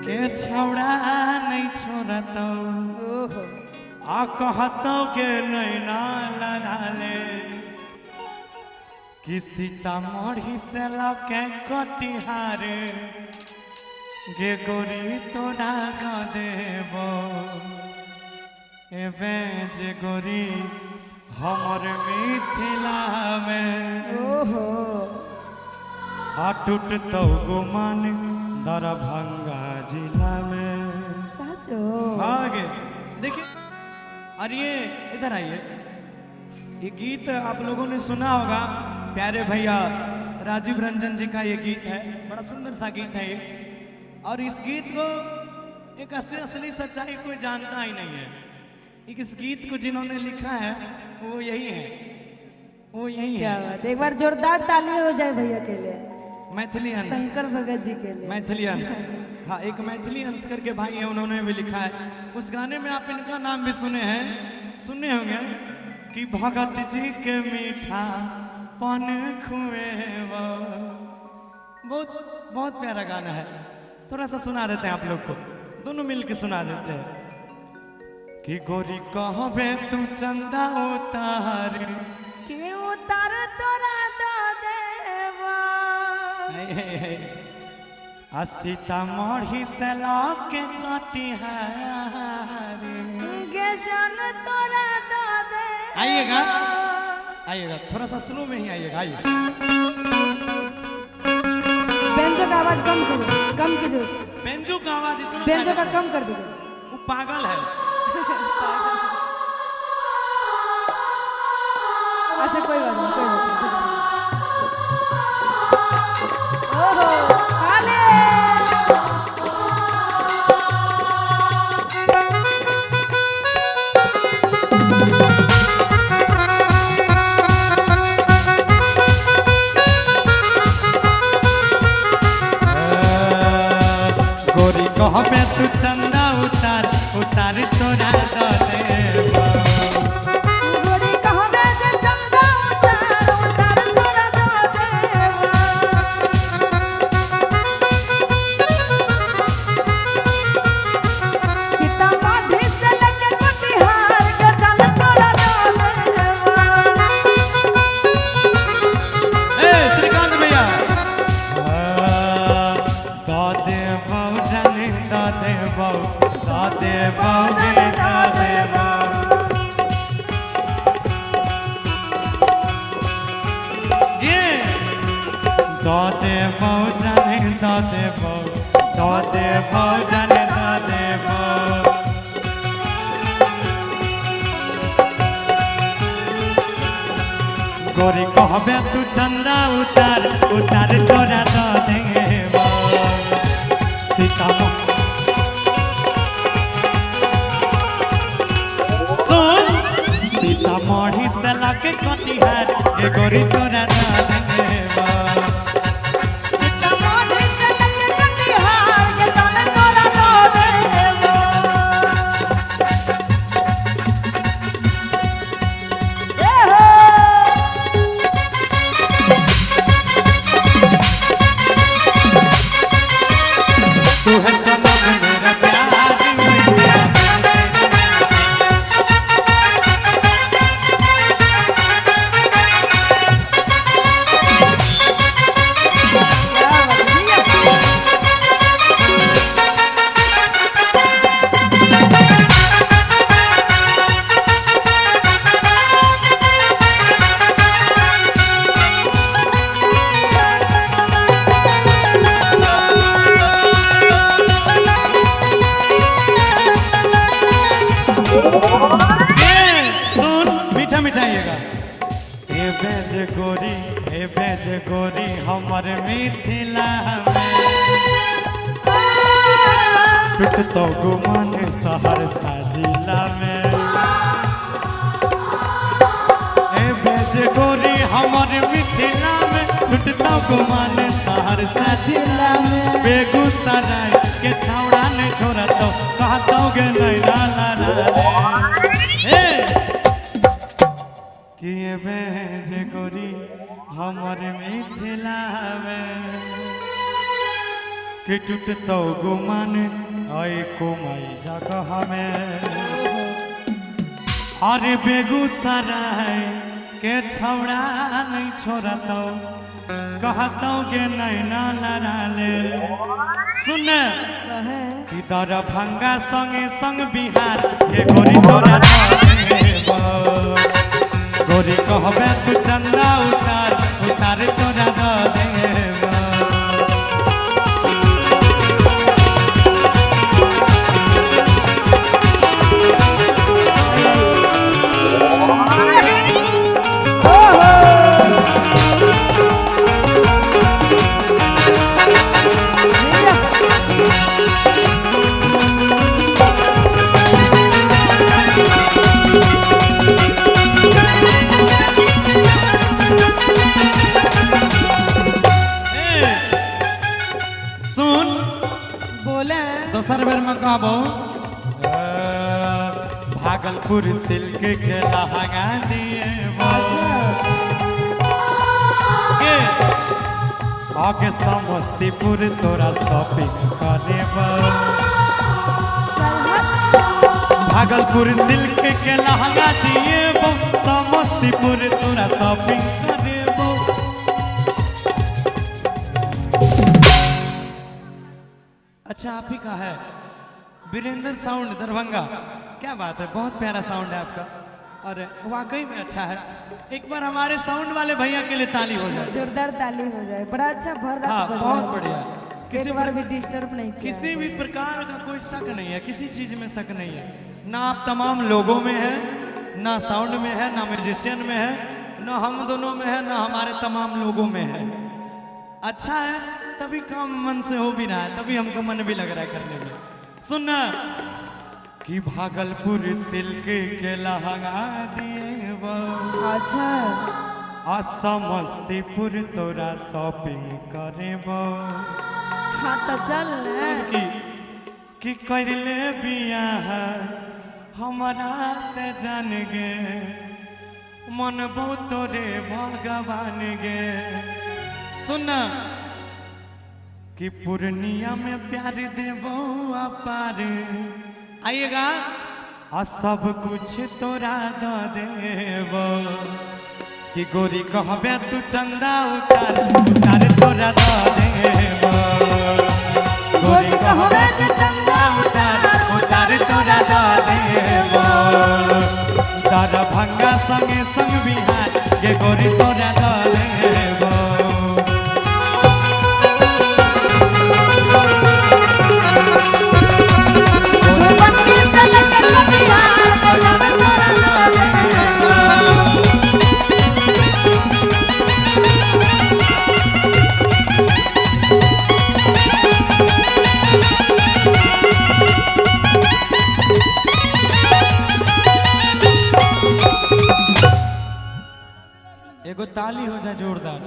के छौड़ा नहीं छोड़ा तो आ कहतो के नहीं ना लड़ाले कि सीतामढ़ी से लके कटिहार गे गोरी तोरा ग देबो एबे जे गोरी हमर मिथिला में टूट तो गुमान दरभंगा जिला में साचो आगे देखिए। और ये इधर आइए, ये गीत आप लोगों ने सुना होगा, प्यारे भैया राजीव रंजन जी का ये गीत है, बड़ा सुंदर सा गीत है ये। और इस गीत को एक असली सच्चाई कोई जानता ही नहीं है। इस गीत को जिन्होंने लिखा है वो यही है, वो यही क्या है। बात, एक बार जोरदार ताली हो जाए भैया के लिए, मैथिली अंश, शंकर भगत जी के लिए। मैथिली अंश, हाँ एक मैथिली अंश करके भाई है, उन्होंने भी लिखा है। उस गाने में आप इनका नाम भी सुने हैं, सुने होंगे कि भगत जी के मीठा पन खुए। बहुत बहुत प्यारा गाना है, थोड़ा सा सुना देते हैं आप लोग को, दोनों मिल के सुना देते हैं कि गोरी कहबे तू चंदा उतार के उतार तोरा दो देवा आ सीतामढ़ी से लाके कटिहार गे जान तोरा दो देवा। आइएगा आइएगा, थोड़ा सा स्लो में ही आइएगा, आइए। बेंजो का आवाज कम करो, कम कीजिए उसको, बेंजो का आवाज इतना बेंजो का कम कर दीजिए, वो पागल है। अच्छा कोई बात नहीं, कोई बात नहीं। ओहो आले गोरी कहबे तू चंदा उतार उतार तोरा दो देबो। गोरी कहबे जे चंदा उतार उतार तोरा दो देवा। सीतामढ़ी से लेके कटिहार के जान तोरा दो देवा। ए श्रीकांत भैया दो देबो जाने दो देबो, दो देबो गे दो देबो। ये दो देबो जाने दो देबो, दो देबो जाने दो देबो। गोरी कहबे तू चंदा उतार उतार तोरा दो देबो। सीतामढ़ी सीतामढ़ी से लाके कटिहार ए गोरी तोरा दो देबो। सीतामढ़ी से लेके कटिहार के जान तोरा दो देवा। ए हो तू है सबक मेरा प्यार भैया। ए बेज गोरी हमर मिथिला में टूट तो गुमान सहरसा जिला में। ए बेज गोरी हमर मिथिला में टूट तो गुमान सहरसा जिला में। बेगूसराय के छौड़ा ने छोड़ा तो कहतो गे नहीं ला रे कि बेज गोरी हमर मिथिला में कि टूटतो गुमान आई कोमल जगह में। अरे बेगूसराय के छौड़ा नहीं छोड़तो कहतो के नैना लड़ा ले। सुन कहे कि दरभंगा संगे संग बिहार के गोरी तोरा गोरी कहबे तू चंदा उतार उतार तोरा द देबो। दोसर बेर में कहबो भागलपुर सिल्क के लहंगा दिए आगे समस्तीपुर तोरा शॉपिंग करे। भागलपुर सिल्क के लहंगा दिए समस्तीपुर तोरा शॉपिंग करे। अच्छा आप ही का है वीरेंद्र साउंड दरभंगा, क्या बात है, बहुत प्यारा साउंड है आपका और वाकई में अच्छा है। एक बार हमारे साउंड वाले भैया के लिए ताली हो जाए, जोरदार ताली हो जाए। बड़ा अच्छा भर हाँ बहुत बढ़िया। किसी बार भी डिस्टर्ब नहीं किया, किसी भी प्रकार का कोई शक नहीं है, किसी चीज में शक नहीं है। ना आप तमाम लोगों में है, ना साउंड में है, ना म्यूजिशियन में है, ना हम दोनों में है, ना हमारे तमाम लोगों में है। अच्छा है, तभी काम मन से हो भी रहा है, तभी हमको मन भी लग रहा है करने में। सुनना कि भागलपुर सिल्क के लहंगा दिए अच्छा आ समस्तीपुर तोरा शॉपिंग करे। हाँ तो चल कि कर ले बियाह हमारा से जान गे मन बहुत तोरे भगवान गे। सुनना कि पूर्णिया में प्यार देवो अपार आइएगा आ सब कुछ तोरा द देवो। कि गोरी कहबे तू चंदा उतार उतार तोरा द देवो। गोरी कहबे तू चंदा उतार उतार तोरा द देवो। दरभंगा संगे संग बिहार के गोरी तोरा द देवो। एगो ताली हो जाए जोरदार।